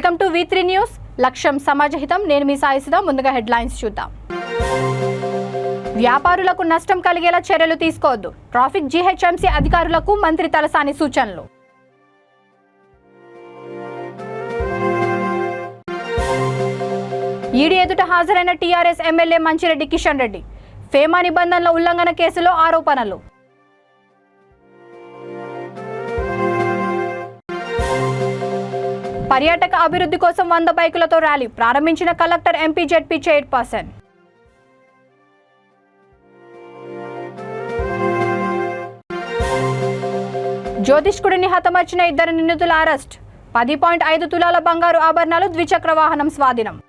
Welcome to V3 news. లక్ష్యం సమాజహితం. నేను మీ సాయిసిదా. ముందుగా హెడ్లైన్స్ చూద్దాం. వ్యాపారులకు నష్టం కలిగేలా చర్యలు తీసుకోవద్దు. ట్రాఫిక్ జీహెచ్ఎంసీ అధికారులకు మంత్రి తలసాని సూచనలు. ఈడీ ఎదుట హాజరైన టీఆర్ఎస్ ఎమ్మెల్యే మంచిరెడ్డి కిషన్ రెడ్డి. ఫేమా నిబంధనల ఉల్లంఘన కేసులో ఆరోపణలు. పర్యాటక అభివృద్ధి కోసం 100 బైకులతో ర్యాలీ ప్రారంభించిన కలెక్టర్, ఎంపీ, జెడ్పీ చైర్పర్సన్. జ్యోతిష్కుడిని హతమార్చిన 2 నిందితుల అరెస్ట్. 10.5 తులాల బంగారు ఆభరణాలు, ద్విచక్ర వాహనం స్వాధీనం.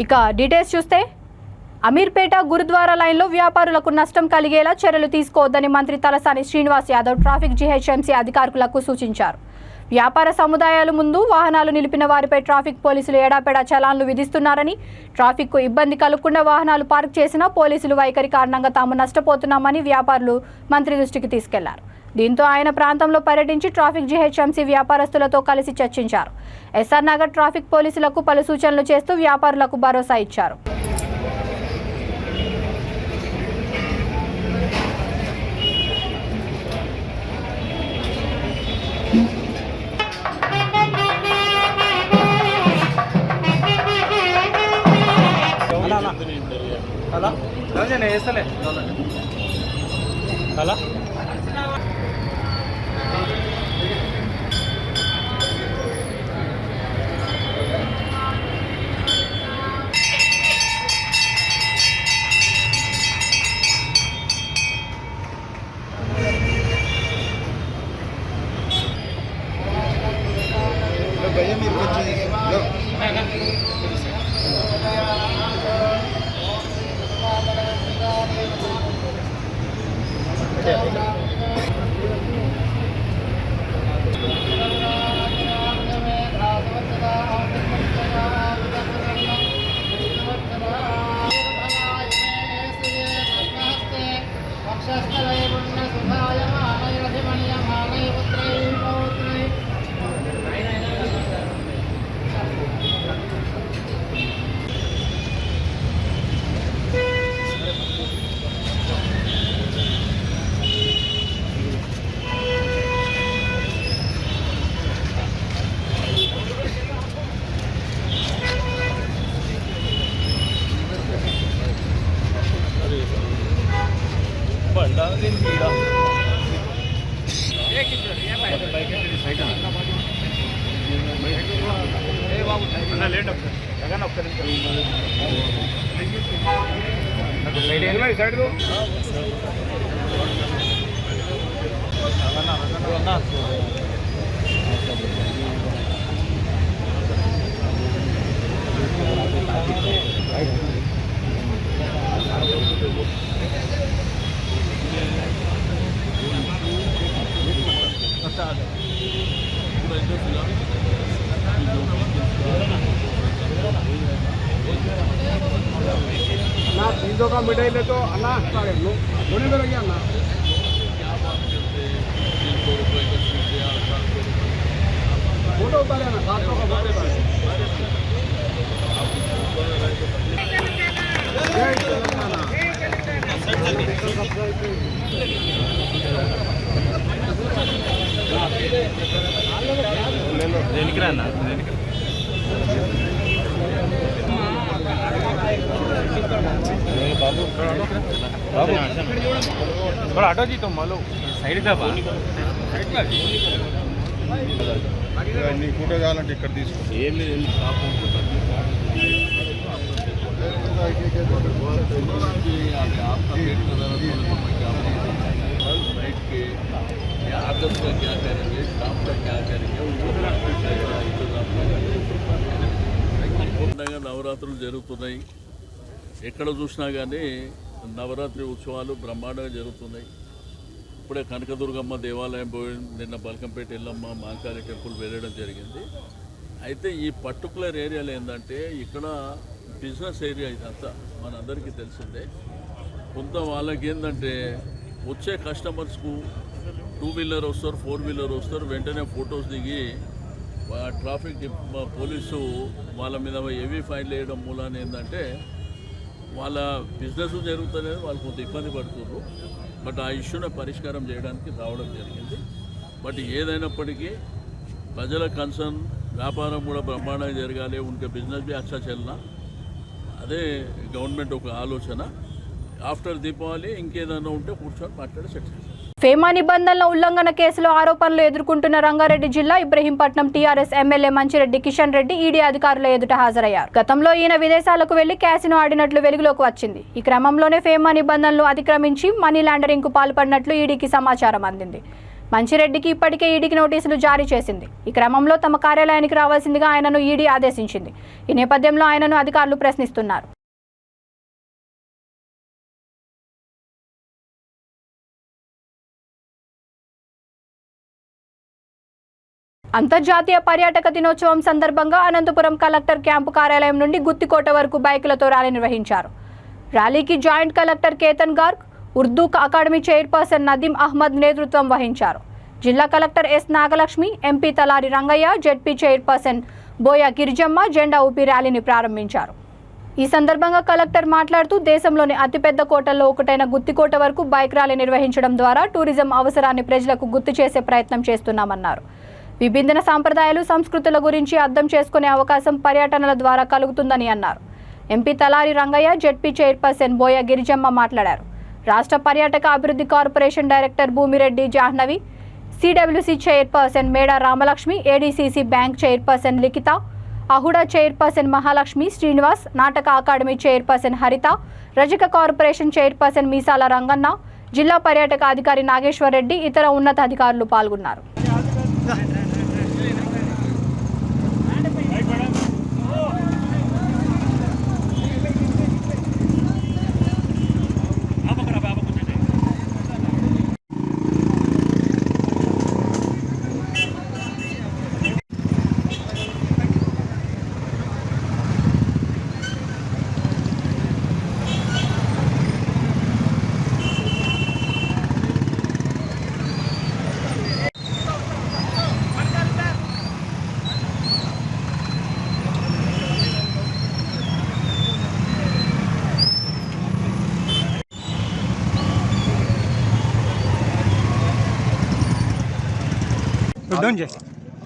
ఇక డీటెయిల్స్ చూస్తే, అమీర్పేట గురుద్వారా లైన్లో వ్యాపారులకు నష్టం కలిగేలా చర్యలు తీసుకోవద్దని మంత్రి తలసాని శ్రీనివాస్ యాదవ్ ట్రాఫిక్ జీహెచ్ఎంసీ అధికారులకు సూచించారు. వ్యాపార సముదాయాల ముందు వాహనాలు నిలిపిన వారిపై ట్రాఫిక్ పోలీసులు ఏడాపెడా చలాన్లు విధిస్తున్నారని, ట్రాఫిక్కు ఇబ్బంది కలగకుండా వాహనాలు పార్క్ చేసినా పోలీసులు వైఖరి కారణంగా తాము నష్టపోతున్నామని వ్యాపారులు మంత్రి దృష్టికి తీసుకెళ్లారు. దీంతో ఆయన ప్రాంతంలో పర్యటించి ట్రాఫిక్ జీహెచ్ఎంసీ వ్యాపారస్తులతో కలిసి చర్చించారు. ఎస్ఆర్ నగర్ ట్రాఫిక్ పోలీసులకు పలు సూచనలు చేస్తూ వ్యాపారులకు భరోసా ఇచ్చారు. का मिठाई ले तो अन्ना होने में लगे अन्ना फोटो उतारे ना 700 का फोटो उतारे। जय तेलंगाना। बाबू बाबू थोड़ा हटो जी, तुम मालो साइड का నీ ఫోటో కావాలంటే ఇక్కడ తీసుకో. ఏం లేదు నవరాత్రులు జరుగుతున్నాయి. ఎక్కడ చూసినా కానీ నవరాత్రి ఉత్సవాలు బ్రహ్మాండంగా జరుగుతున్నాయి. ఇప్పుడే కనకదుర్గమ్మ దేవాలయం పోయి నిన్న బల్కంపేట ఎల్లమ్మ మాంకాళి టెంపుల్ వెళ్ళడం జరిగింది. అయితే ఈ పర్టికులర్ ఏరియాలో ఏంటంటే ఇక్కడ బిజినెస్ ఏరియా ఇదంతా మనందరికీ తెలిసిందే. కొంత వాళ్ళకి ఏంటంటే వచ్చే కస్టమర్స్కు 2 వీలర్ వస్తారు, 4 వీలర్ వస్తారు, వెంటనే ఫొటోస్ దిగి ట్రాఫిక్ పోలీసు వాళ్ళ మీద హెవీ ఫైన్లు వేయడం మూలాన ఏంటంటే వాళ్ళ బిజినెస్ జరుగుతుంది, వాళ్ళు కొంత ఇబ్బంది పడుతున్నారు. బట్ ఆ ఇష్యూని పరిష్కారం చేయడానికి రావడం జరిగింది. బట్ ఏదైనప్పటికీ ప్రజల కన్సర్న్, వ్యాపారం కూడా బ్రహ్మాండంగా జరగాలి, ఉంటే బిజినెస్ भी अच्छा चलना, అదే గవర్నమెంట్ ఒక ఆలోచన. ఆఫ్టర్ దీపావళి ఇంకేదైనా ఉంటే కూర్చొని మాట్లాడి సెట్ చేస్తాం. ఫేమా నిబంధనల ఉల్లంఘన కేసులో ఆరోపణలు ఎదుర్కొంటున్న రంగారెడ్డి జిల్లా Ibrahimpatnam TRS MLA Manchireddy Kishan Reddy ED అధికారుల ఎదుట హాజరయ్యారు. గతంలో ఈయన విదేశాలకు వెళ్లి క్యాసినో ఆడినట్లు వెలుగులోకి వచ్చింది. ఈ క్రమంలోనే ఫేమా నిబంధనలు అతిక్రమించి మనీ లాండరింగ్ కు పాల్పడినట్లు ఈడీకి సమాచారం అందింది. మంచిరెడ్డికి ఇప్పటికే ఈడీకి నోటీసులు జారీ చేసింది. ఈ క్రమంలో తమ కార్యాలయానికి రావాల్సిందిగా ఆయనను ఈడీ ఆదేశించింది. ఈ నేపథ్యంలో ఆయనను అధికారులు ప్రశ్నిస్తున్నారు. అంతర్జాతీయ పర్యాటక దినోత్సవం సందర్భంగా అనంతపురం కలెక్టర్ క్యాంపు కార్యాలయం నుండి గుత్తికోట వరకు బైకులతో ర్యాలీ నిర్వహించారు. ర్యాలీకి joint collector Ketan Garg, Urdu academy chairperson Nadeem Ahmed నేతృత్వం వహించారు. జిల్లా collector S Nagalakshmi, MP Talari Rangaiah, ZP chairperson Boya Girijamma జెండా ఊపి ర్యాలీని ప్రారంభించారు. ఈ సందర్భంగా కలెక్టర్ మాట్లాడుతూ దేశంలోని అతిపెద్ద కోటల్లో ఒకటైన గుత్తికోట వరకు బైక్ ర్యాలీ నిర్వహించడం ద్వారా టూరిజం అవసరాన్ని ప్రజలకు గుర్తు చేసే ప్రయత్నం చేస్తున్నామన్నారు. విభిన్న సాంప్రదాయాలు, సంస్కృతుల గురించి అర్థం చేసుకునే అవకాశం పర్యటనల ద్వారా కలుగుతుందని అన్నారు. MP Talari Rangaiah, ZP chairperson Boya Girijamma మాట్లాడారు. రాష్ట్ర పర్యాటక అభివృద్ధి corporation director Bhumireddy Jahnavi, CWC chairperson Meda Ramalakshmi, ADCC bank chairperson Likhitha, AHUDA chairperson Mahalakshmi Srinivas, నాటక అకాడమీ చైర్పర్సన్ హరిత, రజక కార్పొరేషన్ చైర్పర్సన్ మీసాల రంగన్న, జిల్లా పర్యాటక అధికారి నాగేశ్వర్ రెడ్డి, ఇతర ఉన్నతాధికారులు పాల్గొన్నారు.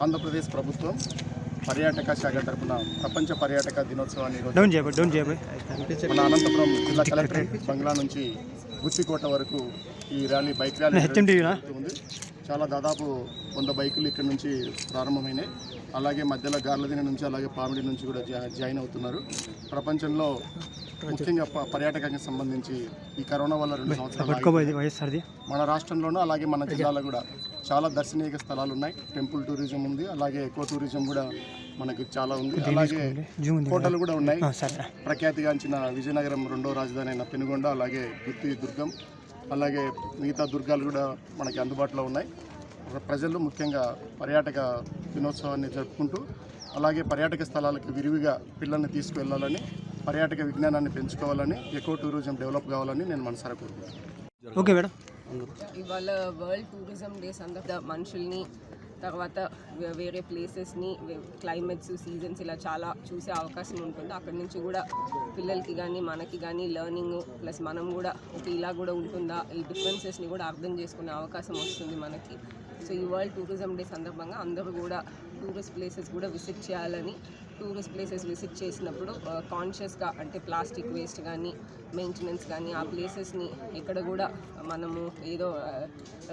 ఆంధ్రప్రదేశ్ ప్రభుత్వం పర్యాటక శాఖ తరఫున ప్రపంచ పర్యాటక దినోత్సవాన్ని మన అనంతపురం జిల్లా కలెక్టరేట్ బంగ్లా నుంచి గుత్తికోట వరకు ఈ ర్యాలీ, బైక్ ర్యాలీ ఉంది. చాలా దాదాపు 100 బైకులు ఇక్కడ నుంచి ప్రారంభమైనాయి. అలాగే మధ్యలో గార్లదిని నుంచి, అలాగే పామిడి నుంచి కూడా జాయిన్ అవుతున్నారు. ప్రపంచంలో ముఖ్యంగా పర్యాటకానికి సంబంధించి ఈ కరోనా వల్ల 2 సంవత్సరాలు మన రాష్ట్రంలోనూ అలాగే మన జిల్లాలో కూడా చాలా దర్శనీయ స్థలాలు ఉన్నాయి. టెంపుల్ టూరిజం ఉంది, అలాగే ఎకో టూరిజం కూడా మనకి చాలా ఉంది. అలాగే కోటలు కూడా ఉన్నాయి. ప్రఖ్యాతిగాంచిన విజయనగరం 2వ రాజధాని అయిన పెనుగొండ, అలాగే గుత్తి దుర్గం, అలాగే మిగతా దుర్గాలు కూడా మనకి అందుబాటులో ఉన్నాయి. ప్రజలు ముఖ్యంగా పర్యాటక దినోత్సవాన్ని జరుపుకుంటూ అలాగే పర్యాటక స్థలాలకు విరివిగా పిల్లల్ని తీసుకువెళ్ళాలని, పర్యాటక విజ్ఞానాన్ని పెంచుకోవాలని, ఎకో టూరిజం డెవలప్ కావాలని నేను మనసారా కోరుకుంటున్నాను. Okay madam. ఇవాళ వరల్డ్ టూరిజం డే సందర్భంగా మనుషుల్ని, తర్వాత వేరే ప్లేసెస్ని, క్లైమేట్స్, సీజన్స్ ఇలా చాలా చూసే అవకాశం ఉంటుంది. అక్కడి నుంచి కూడా పిల్లలకి కానీ మనకి కానీ లెర్నింగ్ ప్లస్ మనం కూడా ఇలా కూడా ఉంటుందా, ఈ డిఫరెన్సెస్ని కూడా అర్థం చేసుకునే అవకాశం వస్తుంది మనకి. సో ఈ వరల్డ్ టూరిజం డే సందర్భంగా అందరూ కూడా టూరిస్ట్ ప్లేసెస్ కూడా విజిట్ చేయాలని, టూరిస్ట్ ప్లేసెస్ విజిట్ చేసినప్పుడు కాన్షియస్గా, అంటే ప్లాస్టిక్ వేస్ట్ కానీ, మెయింటెనెన్స్ కానీ, ఆ ప్లేసెస్ని ఎక్కడ కూడా మనము ఏదో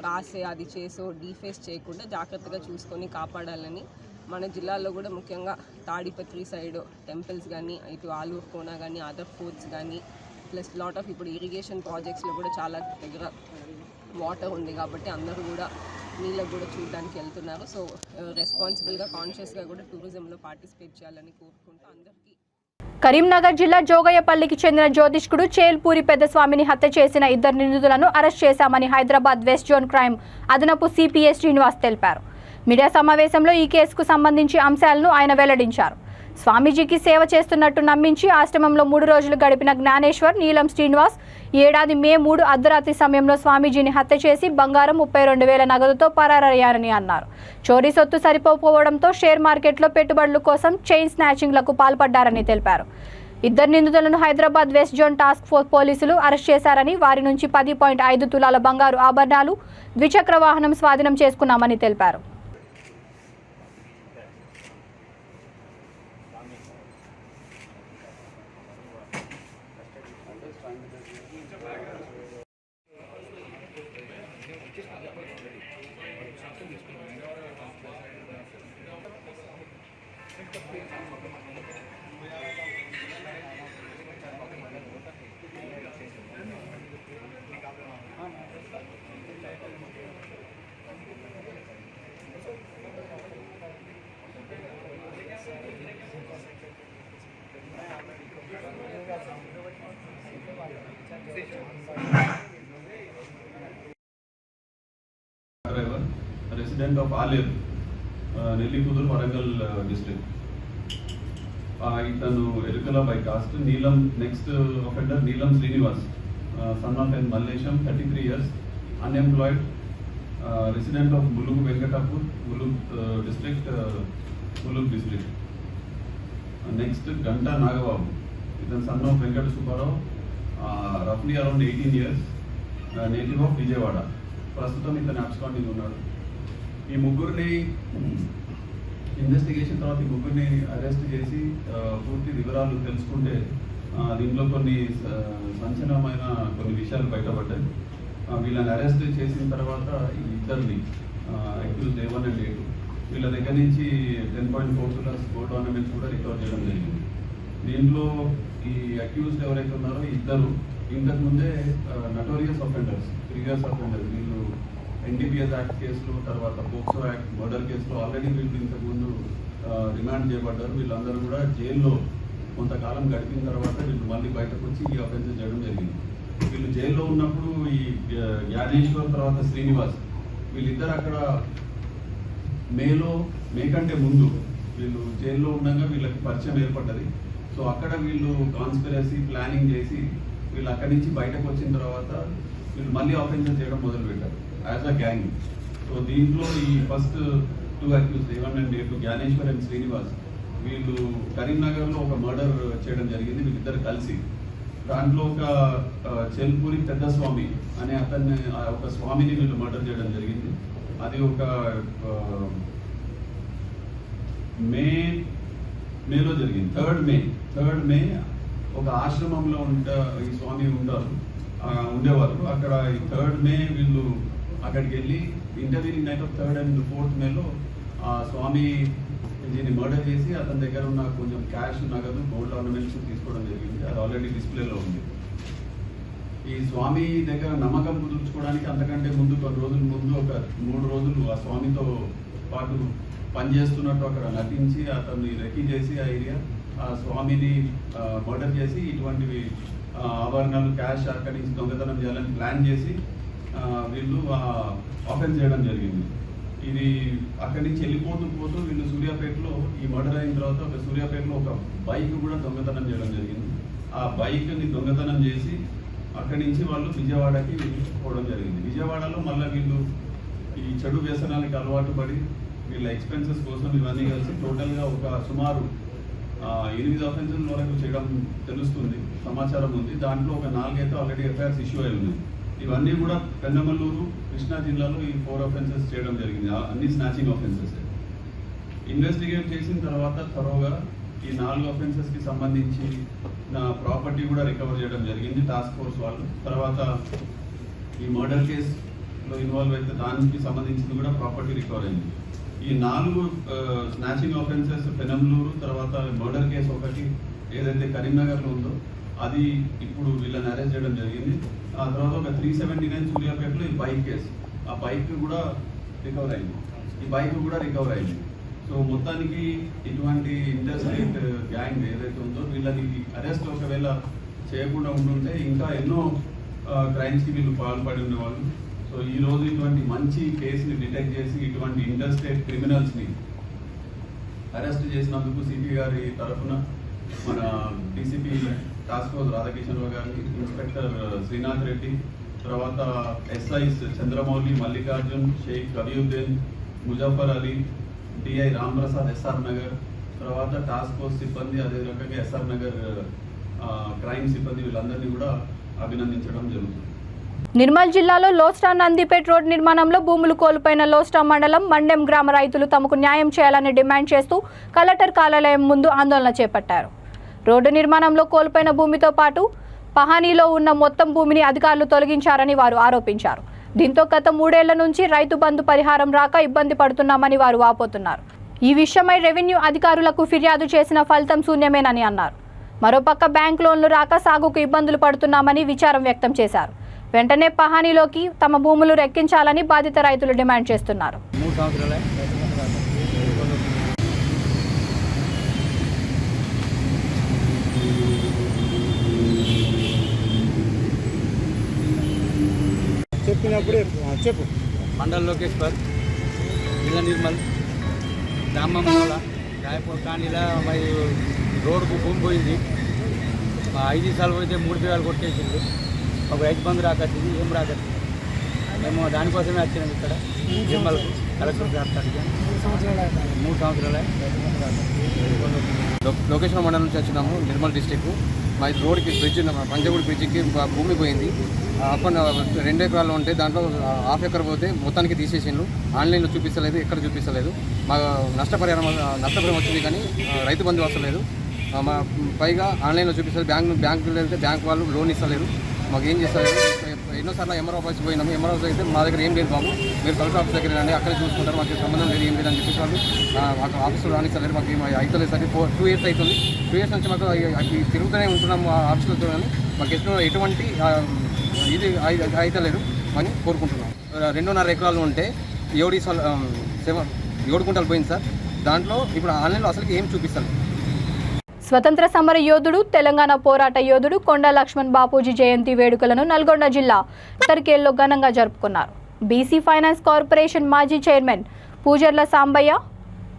రాసే అది చేసో డీఫేస్ చేయకుండా జాగ్రత్తగా చూసుకొని కాపాడాలని. మన జిల్లాలో కూడా ముఖ్యంగా తాడిపత్రి సైడ్ టెంపుల్స్ కానీ, ఇటు ఆలూరు కోన కానీ, అదర్ ఫోర్ట్స్ కానీ, ప్లస్ లాట్ ఆఫ్ ఇప్పుడు ఇరిగేషన్ ప్రాజెక్ట్స్లో కూడా చాలా దగ్గర వాటర్ ఉంది కాబట్టి అందరూ కూడా నీళ్ళకు కూడా చూడడానికి వెళ్తున్నారు. సో రెస్పాన్సిబుల్గా, కాన్షియస్గా కూడా టూరిజంలో పార్టిసిపేట్ చేయాలని కోరుకుంటూ అందరికీ. కరీంనగర్ జిల్లా జోగయ్యపల్లికి చెందిన జ్యోతిష్కుడు చేల్పూరి పెద్దస్వామిని హత్య చేసిన 2 నిందితులను అరెస్ట్ చేశామని హైదరాబాద్ వెస్ట్ జోన్ క్రైమ్ అదనపు సిపిఎస్ శ్రీనివాస్ తెలిపారు. మీడియా సమావేశంలో ఈ కేసుకు సంబంధించి అంశాలను ఆయన వెల్లడించారు. స్వామీజీకి సేవ చేస్తున్నట్టు నమ్మించి ఆశ్రమంలో 3 రోజులు గడిపిన జ్ఞానేశ్వర్, నీలం శ్రీనివాస్ ఏడాది మే 3 అర్ధరాత్రి సమయంలో స్వామీజీని హత్య చేసి బంగారం 32,000 నగదుతో పరారయ్యారని అన్నారు. చోరీ సొత్తు సరిపోకపోవడంతో షేర్ మార్కెట్లో పెట్టుబడుల కోసం చైన్ స్నాచింగ్లకు పాల్పడ్డారని తెలిపారు. 2 నిందితులను Hyderabad west zone task force పోలీసులు అరెస్ట్ చేశారని, వారి నుంచి 10.5 తులాల బంగారు ఆభరణాలు, ద్విచక్ర వాహనం స్వాధీనం చేసుకున్నామని తెలిపారు. Driver, a resident of Alir, Nellipudur, Warangal district. Itanu Erukala by caste. Neelam, next offender Neelam Srinivas, son of N. Mallesham, 33 years, unemployed, resident of Mulug Venkatapur, Mulug district, Mulug district. Next Ganta Nagababu, son of Venkat Subarao, roughly around 18 years, native of Vijayawada. ప్రస్తుతం ఇతను absconding ఉన్నాడు. ఈ ముగ్గురిని investigation తర్వాత ఈ ముగ్గురిని arrest చేసి పూర్తి వివరాలు తెలుసుకుంటే దీంట్లో కొన్ని సంచలనమైన కొన్ని విషయాలు బయటపడ్డాయి. వీళ్ళని అరెస్ట్ చేసిన తర్వాత ఈ ఇద్దరిని అక్యూజ్డ్ A1 and A2 వీళ్ళ దగ్గర నుంచి 10.4 crores గోల్డ్ ఆర్నమెంట్స్ కూడా రికవర్ చేయడం జరిగింది. దీంట్లో ఈ అక్యూజ్డ్ ఎవరైతే ఉన్నారో ఇద్దరు ఇంతకుముందే నటోరియస్ అఫెండర్స్, ప్రీవియస్ అఫెండర్స్. వీళ్ళు NDPS యాక్ట్ కేసులో, తర్వాత పోక్సో యాక్ట్ మర్డర్ కేసులో ఆల్రెడీ వీళ్ళు ఇంతకుముందు రిమాండ్ చేయబడ్డారు. వీళ్ళందరూ కూడా జైల్లో కొంతకాలం గడిపిన తర్వాత వీళ్ళు మళ్ళీ బయటకు వచ్చి ఈ అఫెన్సెస్ చేయడం జరిగింది. వీళ్ళు జైల్లో ఉన్నప్పుడు ఈ జ్ఞానేశ్వర్ తర్వాత శ్రీనివాస్ వీళ్ళిద్దరు అక్కడ మే కంటే ముందు వీళ్ళు జైల్లో ఉండగా వీళ్ళకి పరిచయం ఏర్పడ్డది. సో అక్కడ వీళ్ళు కాన్స్పిరసీ ప్లానింగ్ చేసి వీళ్ళు అక్కడి నుంచి బయటకు వచ్చిన తర్వాత వీళ్ళు మళ్ళీ ఆఫెన్సెస్ చేయడం మొదలుపెట్టారు యాజ్ అ గ్యాంగ్. సో దీంట్లో ఈ first 2 accused A1 and A2 Gnaneshwar and Srinivas వీళ్ళు కరీంనగర్లో ఒక మర్డర్ చేయడం జరిగింది వీళ్ళిద్దరు కలిసి. దాంట్లో ఒక చెల్పూరి పెద్ద స్వామి అనే అతన్ని, ఒక స్వామిని వీళ్ళు మర్డర్ చేయడం జరిగింది. అది ఒక మేలో జరిగింది. 3rd మే ఒక ఆశ్రమంలో ఈ స్వామి ఉండేవారు. అక్కడ ఈ 3rd మే వీళ్ళు అక్కడికి వెళ్ళి intervening knight of 3rd and 4th మేలో ఆ స్వామి దీన్ని మర్డర్ చేసి అతని దగ్గర ఉన్న కొంచెం క్యాష్, నగదు, గోల్డ్ ఆర్నమెంట్స్ తీసుకోవడం జరిగింది. అది ఆల్రెడీ డిస్ప్లేలో ఉంది. ఈ స్వామి దగ్గర నమ్మకం కుదుర్చుకోవడానికి అంతకంటే ముందు కొన్ని రోజుల ముందు ఒక 3 రోజులు ఆ స్వామితో పాటు పనిచేస్తున్నట్టు అక్కడ నటించి అతన్ని రెక్కి చేసి ఆ ఏరియా ఆ స్వామిని మర్డర్ చేసి ఇటువంటివి ఆభరణాలు, క్యాష్ అక్కడి నుంచి దొంగతనం చేయాలని ప్లాన్ చేసి వీళ్ళు ఆఫెన్స్ చేయడం జరిగింది. ఇది అక్కడి నుంచి వెళ్ళిపోతూ వీళ్ళు సూర్యాపేటలో ఈ మర్డర్ అయిన తర్వాత సూర్యాపేటలో ఒక బైక్ కూడా దొంగతనం చేయడం జరిగింది. ఆ బైక్ని దొంగతనం చేసి అక్కడి నుంచి వాళ్ళు విజయవాడకి పోవడం జరిగింది. విజయవాడలో మళ్ళీ వీళ్ళు ఈ చెడు వ్యసనాలకి అలవాటు పడి వీళ్ళ ఎక్స్పెన్సెస్ కోసం ఇవన్నీ కలిసి టోటల్గా ఒక సుమారు 8 అఫెన్సెస్ వరకు చేయడం తెలుస్తుంది, సమాచారం ఉంది. దాంట్లో ఒక 4 అయితే ఆల్రెడీ ఎఫ్ఐఆర్స్ ఇష్యూ అయి ఉన్నాయి. ఇవన్నీ కూడా పెన్నమల్లూరు, కృష్ణా జిల్లాలో ఈ 4 అఫెన్సెస్ చేయడం జరిగింది. అన్ని స్నాచింగ్ అఫెన్సెస్. ఇన్వెస్టిగేట్ చేసిన తర్వాత త్వరగా ఈ 4 అఫెన్సెస్కి సంబంధించి నా ప్రాపర్టీ కూడా రికవర్ చేయడం జరిగింది టాస్క్ ఫోర్స్ వాళ్ళు. తర్వాత ఈ మర్డర్ కేసులో ఇన్వాల్వ్ అయితే దానికి సంబంధించింది కూడా ప్రాపర్టీ రికవర్ అయింది. ఈ 4 స్నాచింగ్ ఆఫెన్సెస్ పెనంలూరు, తర్వాత మర్డర్ కేసు ఒకటి ఏదైతే కరీంనగర్లో ఉందో అది ఇప్పుడు వీళ్ళని అరెస్ట్ చేయడం జరిగింది. ఆ తర్వాత ఒక 379 సూర్యాపేటలో ఈ బైక్ కేసు, ఆ బైక్ కూడా రికవర్ అయింది. సో మొత్తానికి ఇటువంటి ఇంటర్ స్టేట్ గ్యాంగ్ ఏదైతే ఉందో వీళ్ళని అరెస్ట్ ఒకవేళ చేయకుండా ఉంటుంటే ఇంకా ఎన్నో క్రైమ్స్కి వీళ్ళు పాల్పడి ఉండేవాళ్ళు. సో ఈరోజు ఇటువంటి మంచి కేసుని డిటెక్ట్ చేసి ఇటువంటి ఇంటర్ స్టేట్ క్రిమినల్స్ని అరెస్ట్ చేసినందుకు సిపి గారి తరఫున మన డీసీపీ టాస్క్ ఫోర్స్ రాధాకిషన్రావు గారిని, ఇన్స్పెక్టర్ శ్రీనాథ్ రెడ్డి, తర్వాత SIs Chandramouli, Mallikarjun, Shaik Kaviuddin, Muzaffar Ali, DI Ramprasad SR Nagar, తర్వాత టాస్క్ ఫోర్స్ సిబ్బంది, అదే రకంగా ఎస్ఆర్ నగర్ క్రైమ్ సిబ్బంది వీళ్ళందరినీ కూడా అభినందించడం జరుగుతుంది. నిర్మల్ జిల్లాలో లోస్టా నందిపేట్ రోడ్ నిర్మాణంలో భూములు కోల్పోయిన లోస్టా మండలం మండెం గ్రామ రైతులు తమకు న్యాయం చేయాలని డిమాండ్ చేస్తూ కలెక్టర్ కార్యాలయం ముందు ఆందోళన చేపట్టారు. రోడ్డు నిర్మాణంలో కోల్పోయిన భూమితో పాటు పహానీలో ఉన్న మొత్తం భూమిని అధికారులు తొలగించారని వారు ఆరోపించారు. దీంతో గత 3 ఏళ్ల నుంచి రైతు బంధు పరిహారం రాక ఇబ్బంది పడుతున్నామని వారు వాపోతున్నారు. ఈ విషయమై రెవెన్యూ అధికారులకు ఫిర్యాదు చేసిన ఫలితం శూన్యమేనని అన్నారు. మరోపక్క బ్యాంక్ లోన్లు రాక సాగుకు ఇబ్బందులు పడుతున్నామని విచారం వ్యక్తం చేశారు. వెంటనే పహానీలోకి తమ భూములు రెక్కించాలని బాధిత రైతులు డిమాండ్ చేస్తున్నారు. 3 సంవత్సరాలే చెప్పినప్పుడే చెప్పు. మండల్ లోకేశ్వర్, జిల్లా నిర్మల్, గ్రామం రాయపూర్ కానీలా మరి రోడ్కు భూమి పోయింది. 5 సార్లు పోయితే 3 పేరాలు కొట్టేసింది. ఒక రైతు బంధు రాకచ్చింది, ఏం రాకచ్చింది. మేము దానికోసమే వచ్చినాం ఇక్కడ నిర్మల్కు కలెక్టర్ గారికి. 3 సంవత్సరాలే. లొకేషన్ మండలం నుంచి వచ్చినాము, నిర్మల్ డిస్టిక్. మా రోడ్కి బ్రిడ్జ్, పంజగుడి బ్రిడ్జికి భూమి పోయింది. అప్పుడు 2 ఎకరాలు ఉంటే దాంట్లో ½ ఎకర్ పోతే మొత్తానికి తీసేసిండ్రు. ఆన్లైన్లో చూపిస్తలేదు, ఎక్కడ చూపిస్తలేదు. మా నష్టపరిహారం వచ్చింది కానీ రైతు బంధు వస్తలేదు. మా పైగా ఆన్లైన్లో చూపిస్తారు, బ్యాంకులో వెళ్తే బ్యాంక్ వాళ్ళు లోన్ ఇస్తలేరు. మాకు ఏం చేస్తారు? ఎన్నోసార్లు ఎంఆర్ఓ ఆఫీస్కి పోయినాము. ఎంఆర్ఓ అయితే మా దగ్గర ఏం లేదు బాబు, మీరు కలెక్టర్ ఆఫీస్ దగ్గర రండి, అక్కడే చూసుకుంటారు, మాకు సంబంధం లేదు, ఏం లేదని చెప్పేసి వాళ్ళు మాకు ఆఫీస్లో రానిస్తలేరు. మాకు ఏం అవుతలేదు సార్. 2 years అవుతుంది. 2 years నుంచి మాకు తిరుగుతూనే ఉంటున్నాము ఆఫీసులతో, కానీ మాకు ఎటువంటి ఇది అవుతలేదు అని కోరుకుంటున్నాం. 2.5 ఎకరాలు ఉంటే 7 కుంటలు పోయింది సార్. దాంట్లో ఇప్పుడు ఆన్లైన్లో అసలు ఏం చూపిస్తారు. స్వతంత్ర సమర యోధుడు, తెలంగాణ పోరాట యోధుడు కొండా లక్ష్మణ్ బాపూజీ జయంతి వేడుకలను నల్గొండ జిల్లా టర్కేల్లో ఘనంగా జరుపుకున్నారు. బీసీ ఫైనాన్స్ కార్పొరేషన్ మాజీ చైర్మన్ పూజర్ల సాంబయ్య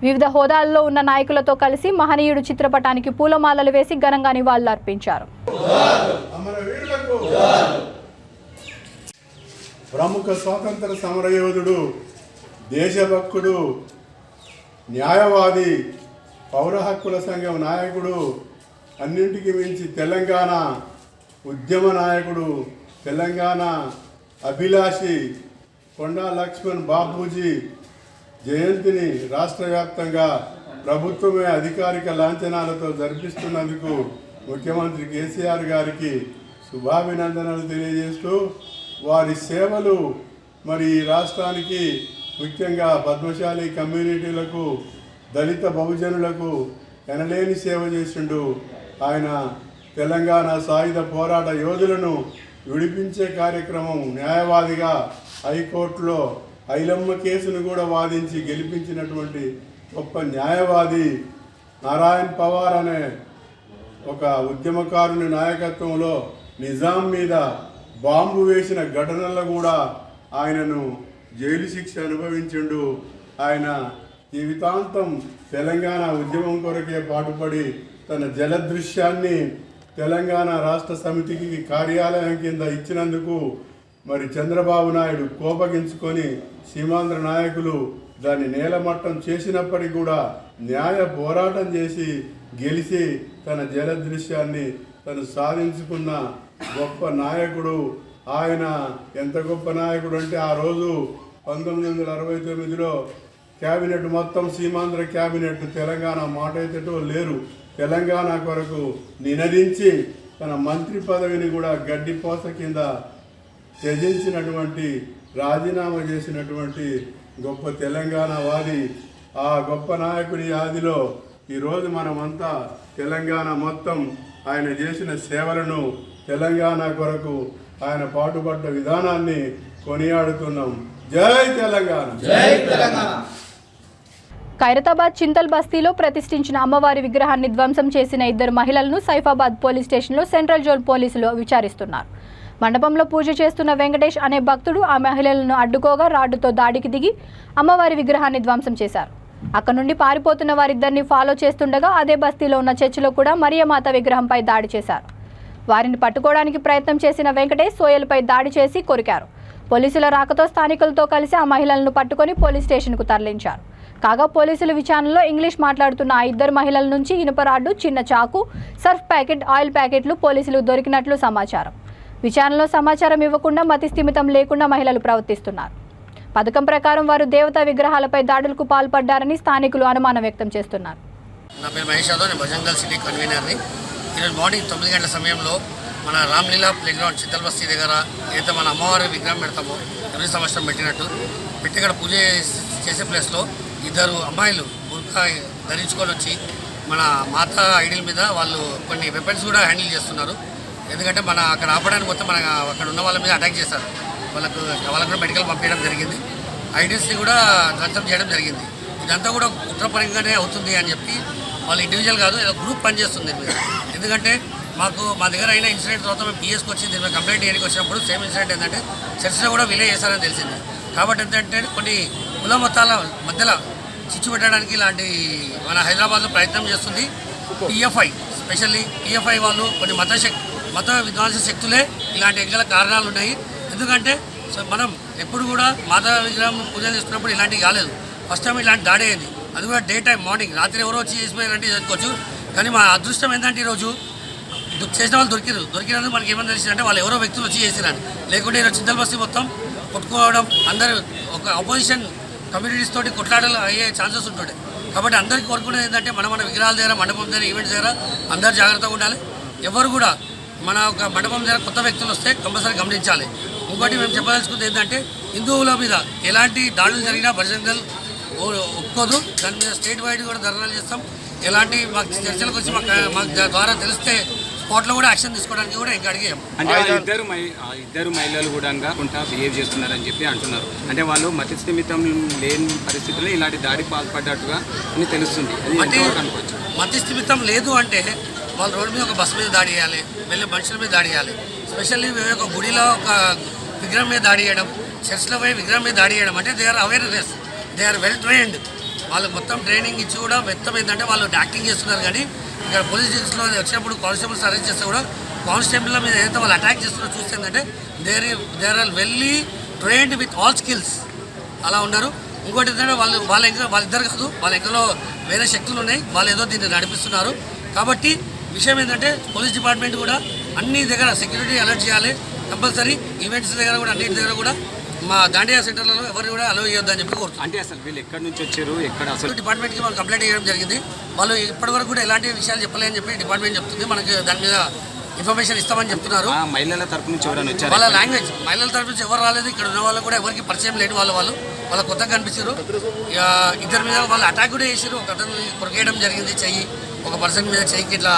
వివిధ హోదాల్లో ఉన్న నాయకులతో కలిసి మహనీయుడు చిత్రపటానికి పూలమాలలు వేసి ఘనంగా నివాళులర్పించారు. ప్రముఖ స్వాతంత్ర సమరయోధుడు, దేశభక్తుడు, న్యాయవాది, పౌర హక్కుల సంఘం నాయకుడు, అన్నింటికి మించి తెలంగాణ ఉద్యమ నాయకుడు, తెలంగాణ అభిలాషి కొండా లక్ష్మణ్ బాపూజీ జయంతిని రాష్ట్ర వ్యాప్తంగా ప్రభుత్వమే అధికారిక లాంఛనాలతో జరిపిస్తున్నందుకు ముఖ్యమంత్రి కేసీఆర్ గారికి శుభాభినందనలు తెలియజేస్తూ, వారి సేవలు మరి ఈ రాష్ట్రానికి ముఖ్యంగా పద్మశాలి కమ్యూనిటీలకు, దళిత బహుజనులకు ఎనలేని సేవ చేసిండు. ఆయన తెలంగాణ సాయుధ పోరాట యోధులను విడిపించే కార్యక్రమం న్యాయవాదిగా హైకోర్టులో ఐలమ్మ కేసును కూడా వాదించి గెలిపించినటువంటి గొప్ప న్యాయవాది. నారాయణ్ పవార్ అనే ఒక ఉద్యమకారుని నాయకత్వంలో నిజాం మీద బాంబు వేసిన ఘటనల్లో కూడా ఆయనను జైలు శిక్ష అనుభవించిండు. ఆయన జీవితాంతం తెలంగాణ ఉద్యమం కొరకే పాటుపడి తన జలదృశ్యాన్ని తెలంగాణ రాష్ట్ర సమితికి కార్యాలయం కింద ఇచ్చినందుకు మరి చంద్రబాబు నాయుడు కోపగించుకొని సీమాంధ్ర నాయకులు దాన్ని నేలమట్టం చేసినప్పటికీ కూడా న్యాయ పోరాటం చేసి గెలిచి తన జలదృశ్యాన్ని తను సాధించుకున్న గొప్ప నాయకుడు ఆయన. ఎంత గొప్ప నాయకుడు అంటే ఆ రోజు 1969లో క్యాబినెట్ మొత్తం సీమాంధ్ర క్యాబినెట్ తెలంగాణ మాట ఎత్తటో లేరు. తెలంగాణ కొరకు నినదించి తన మంత్రి పదవిని కూడా గడ్డిపోస కింద త్యజించినటువంటి, రాజీనామా చేసినటువంటి గొప్ప తెలంగాణ వాది. ఆ గొప్ప నాయకుడి ఆదిలో ఈరోజు మనమంతా తెలంగాణ మొత్తం ఆయన చేసిన సేవలను, తెలంగాణ కొరకు ఆయన పాటుపడ్డ విధానాన్ని కొనియాడుతున్నాం. జై తెలంగాణ, జై తెలంగాణ. ఖైరతాబాద్ చింతల్ బస్తీలో ప్రతిష్ఠించిన అమ్మవారి విగ్రహాన్ని ధ్వంసం చేసిన 2 మహిళలను సైఫాబాద్ పోలీస్ స్టేషన్లో సెంట్రల్ జోన్ పోలీసులు విచారిస్తున్నారు. మండపంలో పూజ చేస్తున్న వెంకటేష్ అనే భక్తుడు ఆ మహిళలను అడ్డుకోగా రాడ్డుతో దాడికి దిగి అమ్మవారి విగ్రహాన్ని ధ్వంసం చేశారు. అక్కడ నుండి పారిపోతున్న వారిద్దరిని ఫాలో చేస్తుండగా అదే బస్తీలో ఉన్న చర్చిలో కూడా మరియమాత విగ్రహంపై దాడి చేశారు. వారిని పట్టుకోవడానికి ప్రయత్నం చేసిన వెంకటేష్ సోయలపై దాడి చేసి కొరికారు. పోలీసుల రాకతో స్థానికులతో కలిసి ఆ మహిళలను పట్టుకొని పోలీస్ స్టేషన్కు తరలించారు. కాగా పోలీసుల విచారణలో ఇంగ్లీష్ మాట్లాడుతున్న ఆ ఇద్దరు మహిళల నుంచి ఇనుప రాడ్డు, చిన్న చాకు, సర్ఫ్ ప్యాకెట్, ఆయిల్ ప్యాకెట్లు పోలీసులు దొరికినట్లు సమాచారం. విచారణలో సమాచారం ఇవ్వకుండా మతి స్థిమితం లేకుండా మహిళలు ప్రవర్తిస్తున్నారు. పథకం ప్రకారం వారు దేవతా విగ్రహాలపై దాడులకు పాల్పడ్డారని స్థానికులు అనుమానం వ్యక్తం చేస్తున్నారు. నా పేరు మహేష్ యాదవ్, నేను భజంగల్ సిటీ కన్వీనర్ని. ఈరోజు మార్నింగ్ 9 గంటల సమయంలో మన రామ్లీలా ప్లేగ్రౌండ్ చిత్తల్ బస్తీ దగ్గర ఏదైతే మన అమ్మవారి విగ్రహం పెడతామో every సంవత్సరం పెట్టి ఇక్కడ పూజ చేసే ప్లేస్లో ఇద్దరు అమ్మాయిలు బుర్కా ధరించుకొని వచ్చి మన మాత ఐడిల్ మీద వాళ్ళు కొన్ని వెపన్స్ కూడా హ్యాండిల్ చేస్తున్నారు. ఎందుకంటే మన అక్కడ ఆపడానికి మొత్తం మన అక్కడ ఉన్న వాళ్ళ మీద అటాక్ చేశారు. వాళ్ళకు కూడా మెడికల్ పంపించడం జరిగింది. ఐడీస్ని కూడా ధ్వంసం చేయడం జరిగింది. ఇదంతా కూడా కుట్రపరంగానే అవుతుంది అని చెప్పి వాళ్ళు ఇండివిజువల్ కాదు, ఏదో గ్రూప్ పనిచేస్తుంది మీద. ఎందుకంటే మా దగ్గర అయిన ఇన్సిడెంట్ తర్వాత మేము పిఎస్కి వచ్చి దీని మీద కంప్లైంట్ చేయడానికి వచ్చినప్పుడు సేమ్ ఇన్సిడెంట్ ఏంటంటే చర్చిలో కూడా విలే చేశారని తెలిసింది. కాబట్టి ఏంటంటే కొన్ని కుల మతాల మధ్యలో చిచ్చు పెట్టడానికి ఇలాంటి మన హైదరాబాద్లో ప్రయత్నం చేస్తుంది పిఎఫ్ఐ. స్పెషల్లీ పిఎఫ్ఐ వాళ్ళు కొన్ని మత విధ్వంస శక్తులే ఇలాంటి ఎంగల కారణాలు ఉన్నాయి. ఎందుకంటే మనం ఎప్పుడు కూడా మాతా విగ్రహం పూజలు చేసుకున్నప్పుడు ఇలాంటివి కాలేదు. ఫస్ట్ టైం ఇలాంటి దాడి అయింది, అది కూడా డే టైం మార్నింగ్. రాత్రి ఎవరో వచ్చి చేసిపోయారంటే చదువుకోవచ్చు. కానీ మా అదృష్టం ఏంటంటే ఈరోజు చేసిన వాళ్ళు దొరికినందుకు మనకి ఏమని తెలిసిందంటే వాళ్ళు ఎవరో వ్యక్తులు వచ్చి చేసిరండి. లేకుంటే ఈరోజు చిత్తల్ బస్తీ మొత్తం కొట్టుకోవడం, అందరూ ఒక అపోజిషన్ కమ్యూనిటీస్ తోటి కొట్లాటలు అయ్యే ఛాన్సెస్ ఉంటుండే. కాబట్టి అందరికీ కోరుకునేది ఏంటంటే మన విగ్రహాల దగ్గర, మండపం దగ్గర, ఈవెంట్స్ దగ్గర అందరూ జాగ్రత్తగా ఉండాలి. ఎవరు కూడా మన ఒక మండపం దగ్గర కొత్త వ్యక్తులు వస్తే కంపల్సరీ గమనించాలి. ఇంకోటి మేము చెప్పదలుచుకుంది ఏంటంటే హిందువుల మీద ఎలాంటి దాడులు జరిగినా భజంగల్ ఒప్పుకోదు. దాని మీద స్టేట్ వైడ్ కూడా ధర్నాలు చేస్తాం. ఎలాంటి మాకు చర్చలకు వచ్చి మాకు ద్వారా తెలిస్తే స్పాట్లో కూడా యాక్షన్ తీసుకోవడానికి కూడా ఇంకా అడిగాము. అంటే ఇద్దరు మహిళలు కూడా బిహేవ్ చేస్తున్నారని చెప్పి అంటున్నారు. అంటే వాళ్ళు మతి స్థిమితం లేని పరిస్థితుల్లో ఇలాంటి దాడికి పాల్పడ్డట్టుగా అని తెలుస్తుంది. మతి స్థిమితం లేదు అంటే వాళ్ళు రోడ్డు మీద ఒక బస్సు మీద దాడి చేయాలి, వెళ్ళే మనుషుల మీద దాడి చేయాలి. స్పెషల్లీ ఒక గుడిలో ఒక విగ్రహం మీద దాడి చేయడం, చర్చ్లో పోయి విగ్రహం మీద దాడి చేయడం అంటే they are awareness, they are well trained. వాళ్ళు మొత్తం ట్రైనింగ్ ఇచ్చి కూడా మొత్తం ఏంటంటే వాళ్ళు యాక్టింగ్ చేస్తున్నారు. కానీ ఇక్కడ పోలీస్ స్టేషన్లో వచ్చినప్పుడు కానిస్టేబుల్స్ అరెస్ట్ చేస్తే కూడా కానిస్టేబుల్ మీద ఏదైతే వాళ్ళు అటాక్ చేస్తున్నారో చూస్తే ఏంటంటే they are well trained with all skills అలా ఉన్నారు. ఇంకోటి ఏంటంటే వాళ్ళిద్దరు కాదు, వాళ్ళ ఇంట్లో వేరే శక్తులు ఉన్నాయి, వాళ్ళు ఏదో దీన్ని నడిపిస్తున్నారు. కాబట్టి విషయం ఏంటంటే పోలీస్ డిపార్ట్మెంట్ కూడా అన్ని దగ్గర సెక్యూరిటీ అలర్ట్ చేయాలి కంపల్సరీ. ఈవెంట్స్ దగ్గర కూడా అన్నింటి దగ్గర కూడా మా దాండియా సెంటర్లలో ఎవరు కూడా అలౌ చేయొద్దని చెప్పి కోరుతున్నాం. అంటే అసలు వీళ్ళు ఎక్కడి నుంచి వచ్చారు, ఎక్కడ అసలు డిపార్ట్మెంట్కి మనం కంప్లైంట్ చేయడం జరిగింది. వాళ్ళు ఇప్పటివరకు కూడా ఎలాంటి విషయాలు చెప్పలేని చెప్పి డిపార్ట్మెంట్ చెప్తుంది. మనకి దాని మీద ఇన్ఫర్మేషన్ ఇస్తామని చెప్తున్నారు. మహిళల తరపు నుంచి ఎవరైనా వచ్చారు? వాళ్ళ లాంగ్వేజ్ మహిళల తరపు నుంచి ఎవరు రాలేదు. ఇక్కడ ఉన్న వాళ్ళు కూడా ఎవరికి పరిచయం లేని వాళ్ళ కొత్తగా కనిపించారు. ఇద్దరి మీద వాళ్ళు అటాక్ కూడా చేశారు. ఒక అతను కొరికేయడం జరిగింది, చెయ్యి ఒక పర్సన్ మీద చెయ్యికి ఇట్లా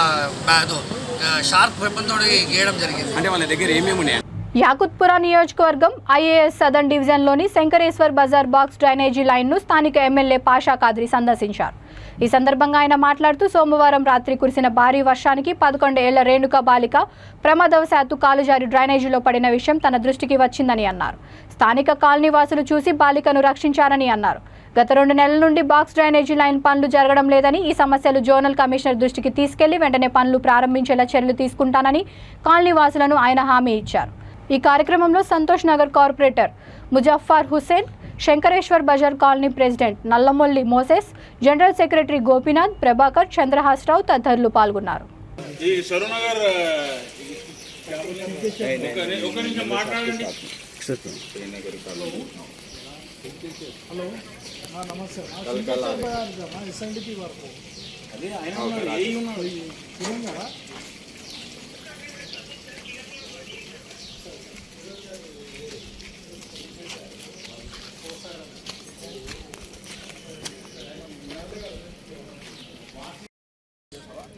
షార్ప్ వెపన్ తోటి గీయడం జరిగింది. అంటే వాళ్ళ దగ్గర ఏమేమి ఉన్నాయి? యాకుత్పురా నియోజకవర్గం ఐఏఎస్ సదర్న్ డివిజన్లోని శంకరేశ్వర్ బజార్ బాక్స్ డ్రైనేజీ లైన్ను స్థానిక ఎమ్మెల్యే పాషా ఖాద్రీ సందర్శించారు. ఈ సందర్భంగా ఆయన మాట్లాడుతూ సోమవారం రాత్రి కురిసిన భారీ వర్షానికి 11 ఏళ్ల రేణుక బాలిక ప్రమాదవశాత్తు కాలుజారి డ్రైనేజీలో పడిన విషయం తన దృష్టికి వచ్చిందని అన్నారు. స్థానిక కాలనీవాసులు చూసి బాలికను రక్షించారని అన్నారు. గత 2 నెలల నుండి బాక్స్ డ్రైనేజీ లైన్ పనులు జరగడం లేదని, ఈ సమస్యలు జోనల్ కమిషనర్ దృష్టికి తీసుకెళ్లి వెంటనే పనులు ప్రారంభించేలా చర్యలు తీసుకుంటానని కాలనీవాసులను ఆయన హామీ ఇచ్చారు. ఈ కార్యక్రమంలో Santosh Nagar corporator Muzaffar Hussain, Shankareshwar Bazar colony president Nallamolli Moses, general secretary Gopinath, Prabhakar, Chandrahasarao తదితరులు పాల్గొన్నారు.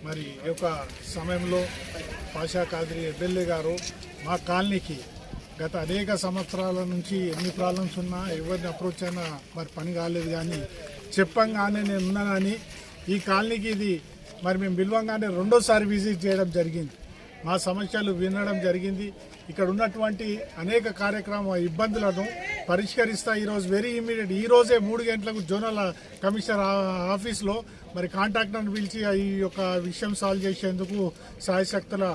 మరి ఈ యొక్క సమయంలో పాషా ఖాద్రీ ఎమ్మెల్యే గారు మా కాలనీకి గత అనేక సంవత్సరాల నుంచి ఎన్ని ప్రాబ్లమ్స్ ఉన్నా ఎవరిని అప్రోచ్ అయినా మరి పని కాలేదు. కానీ చెప్పంగానే నేను ఉన్నానని ఈ కాలనీకి ఇది మరి మేము పిలవంగానే రెండోసారి విజిట్ చేయడం జరిగింది. మా సమస్యలు వినడం జరిగింది. ఇక్కడ ఉన్నటువంటి అనేక కార్యక్రమ ఇబ్బందులను పరిష్కరిస్తా ఈరోజు వెరీ ఇమీడియట్ ఈరోజే 3 గంటలకు జోనల్ కమిషనర్ ఆఫీస్లో మరి కాంట్రాక్టర్ని పిలిచి ఈ యొక్క విషయం సాల్వ్ చేసేందుకు సాయశక్తుల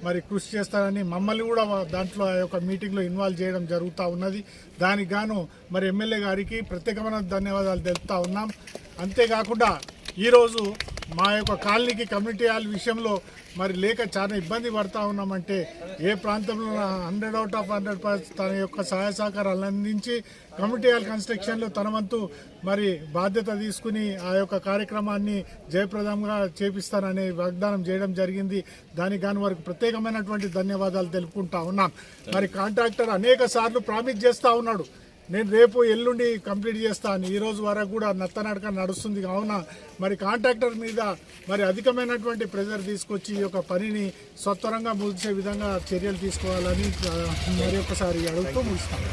మరి కృషి చేస్తారని మమ్మల్ని కూడా దాంట్లో ఆ యొక్క మీటింగ్లో ఇన్వాల్వ్ చేయడం జరుగుతూ ఉన్నది. దానికి గాను మరి ఎమ్మెల్యే గారికి ప్రత్యేకమైన ధన్యవాదాలు తెలుపుతా ఉన్నాం. అంతేకాకుండా ఈరోజు మా యొక్క కాలనీకి కమ్యూనిటీ హాల్ విషయంలో మరి లేక చాలా ఇబ్బంది పడుతూ ఉన్నామంటే ఏ ప్రాంతంలో 100 out of 100% తన యొక్క సహాయ సహకారాలు అందించి కమ్యూనిటీ హాల్ కన్స్ట్రక్షన్లో తన వంతు మరి బాధ్యత తీసుకుని ఆ యొక్క కార్యక్రమాన్ని జయప్రదంగా చేపిస్తాననే వాగ్దానం చేయడం జరిగింది. దానికి గాను వారికి ప్రత్యేకమైనటువంటి ధన్యవాదాలు తెలుపుకుంటా ఉన్నాం. మరి కాంట్రాక్టర్ అనేక సార్లు ప్రామిస్ చేస్తూ ఉన్నాడు, నేను రేపు ఎల్లుండి కంప్లీట్ చేస్తాను. ఈ రోజు వరకు కూడా నత్తనడక నడుస్తుంది. కావున మరి కాంట్రాక్టర్ మీద మరి అధికమైనటువంటి ప్రెజర్ తీసుకొచ్చి ఈ యొక్క పనిని సత్వరంగా ముగిసే విధంగా చర్యలు తీసుకోవాలని మరి ఒకసారి అడుగుతూ ముగిస్తాను.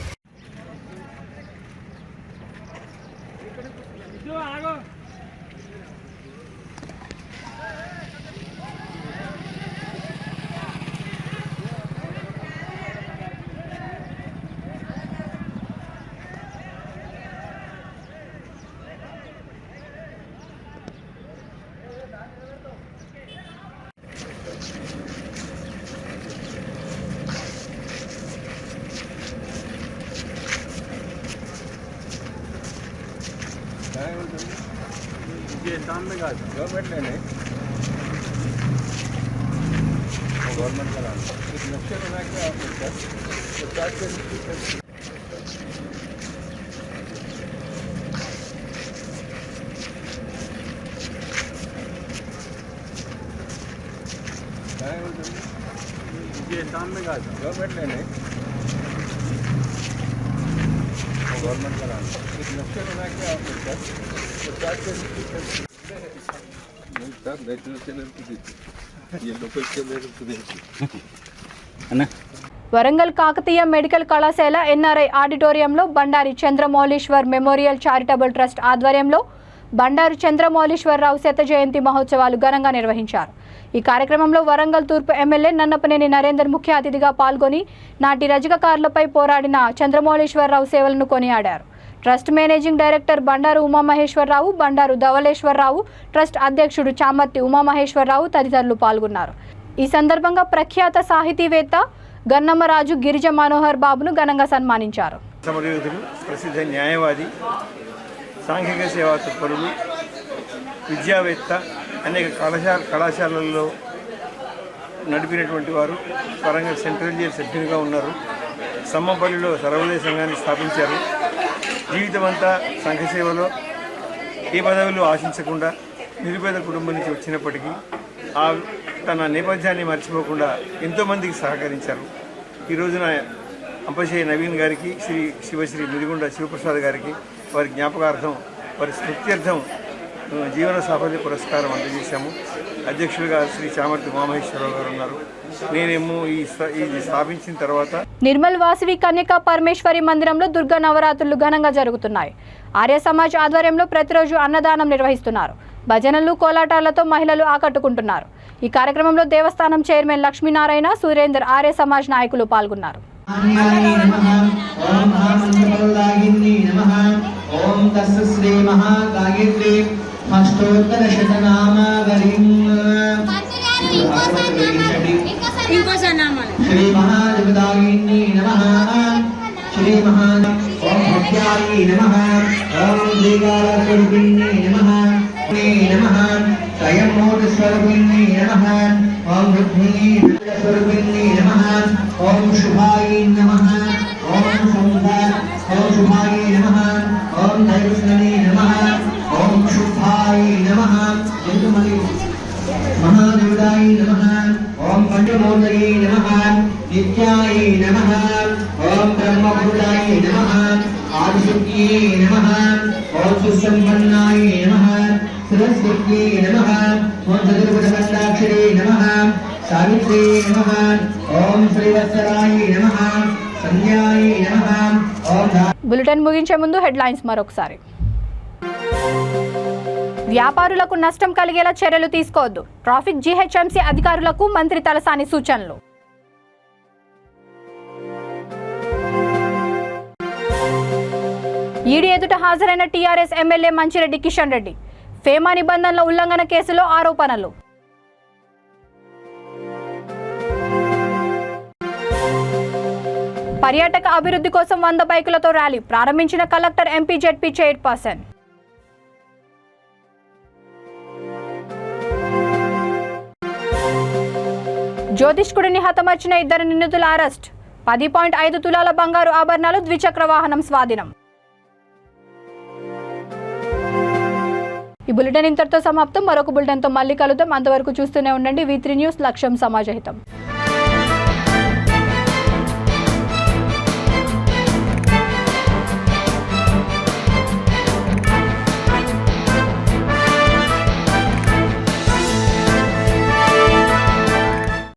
ये काम में गवर्नमेंट ने गवर्नमेंट का नक्शे बना के आप ये काम में गवर्नमेंट ने गवर्नमेंट का नक्शे बना के आप వరంగల్ కాకతీయ మెడికల్ కళాశాల ఎన్ఆర్ఐ ఆడిటోరియంలో Bandari Chandramouleeswar memorial charitable trust ఆధ్వర్యంలో బండారు చంద్రమౌళీశ్వరరావు శత జయంతి మహోత్సవాలు ఘనంగా నిర్వహించారు. ఈ కార్యక్రమంలో వరంగల్ తూర్పు ఎమ్మెల్యే నన్నపనేని నరేందర్ ముఖ్య అతిథిగా పాల్గొని నాటి రజకకారులపై పోరాడిన చంద్రమౌళీశ్వరరావు సేవలను కొనియాడారు. Trust managing director Bandaru Umamaheswararao, Bandaru Dhavaleswararao, trust అధ్యక్షుడు చామర్తి ఉమామహేశ్వరరావు తదితరులు పాల్గొన్నారు. ఈ సందర్భంగా ప్రఖ్యాత సాహితీవేత్త గన్నమ్మరాజు గిరిజ మనోహర్ బాబును ఘనంగా సన్మానించారు. ప్రసిద్ధ న్యాయవాది, సాంఘిక సేవా తత్పరులు, విద్యావేత్త, అనేక కళాశాలల్లో నడిపినటువంటి వారు. వరంగల్ సెంట్రల్ జైలు సభ్యునిగా ఉన్నారు. సమ్మపల్లిలో సర్వోదయ సంఘాన్ని స్థాపించారు. జీవితమంతా సంఘ సేవలో ఏ పదవులు ఆశించకుండా నిరుపేద కుటుంబం నుంచి వచ్చినప్పటికీ తన నేపథ్యాన్ని మర్చిపోకుండా ఎంతోమందికి సహకరించారు. ఈ రోజున అంపశయ్య నవీన్ గారికి, శ్రీ శివశ్రీ మిదిగుండ శివప్రసాద్ గారికి వారి జ్ఞాపకార్థం, వారి స్మృత్యర్థం జీవన సాఫల్య పురస్కారం అందజేశాము. అధ్యక్షులుగా శ్రీ చామర్తి ఉమామహేశ్వరరావు గారు ఉన్నారు. నేనేమో ఇది స్థాపించిన తర్వాత నిర్మల్ వాసవి కన్యకా పరమేశ్వరి మందిరంలో దుర్గా నవరాత్రులు ఘనంగా జరుగుతున్నాయి. ఆర్య సమాజ్ ఆధ్వర్యంలో ప్రతిరోజు అన్నదానం నిర్వహిస్తున్నారు. భజనలు, కోలాటాలతో మహిళలు ఆకట్టుకుంటున్నారు. ఈ కార్యక్రమంలో దేవస్థానం చైర్మన్ లక్ష్మీనారాయణ, సురేందర్, ఆర్య సమాజ్ నాయకులు పాల్గొన్నారు. श्री महादेवदायिनी नमः, श्री महान ओम भक्त्यायी नमः, ओम श्रीकालस्वरूपिणी नमः, नमः स्वयं मोदस्वरूपिणी नमः, ओम बुद्धि स्वरूपिणी नमः, ओम शुभायी नमः, ओम सुंदर ओम शुभायी नमः, ओम दैवस्वनी नमः, ओम शुभायी नमः, महादेवदायी नमः, ओम पंचमूर्तये नमः, नित्याये नमः, ओम ब्रह्मपुरुषाये नमः, आदिशक्तिये नमः, ओम सुसंपन्नाये नमः, सरस्वत्यै नमः, ओम चतुर्भुजमण्डाक्षरे नमः, सावित्र्यै नमः, ओम श्रीवत्सराये नमः, संध्याये नमः, ओम बुलेटिन मुगिंचे मुंदु हेडलाइन्स मरोकसारी. వ్యాపారులకు నష్టం కలిగేలా చర్యలు తీసుకోవద్దు. ట్రాఫిక్ జీహెచ్ఎంసీ అధికారులకు మంత్రి తలసాని సూచనలు. ఈడీ ఎదుట హాజరైన టీఆర్ఎస్ ఎమ్మెల్యే మంచిరెడ్డి కిషన్ రెడ్డి. ఫేమా నిబంధనల ఉల్లంఘన కేసులో ఆరోపణలు. పర్యాటక అభివృద్ధి కోసం 100 బైకులతో ర్యాలీ ప్రారంభించిన కలెక్టర్, ఎంపీ, జెడ్పీ చైర్పర్సన్. జ్యోతిష్కుడిని హతమార్చిన 2 నిందితుల అరెస్ట్. 10.5 తులాల బంగారు ఆభరణాలు, ద్విచక్ర వాహనం స్వాధీనం. ఈ బులెటిన్ ఇంతటితో సమాప్తం. మరొక బులెటిన్తో మళ్ళీ కలుద్దాం. అంతవరకు చూస్తూనే ఉండండి V3 న్యూస్, లక్ష్యం సమాజహితం.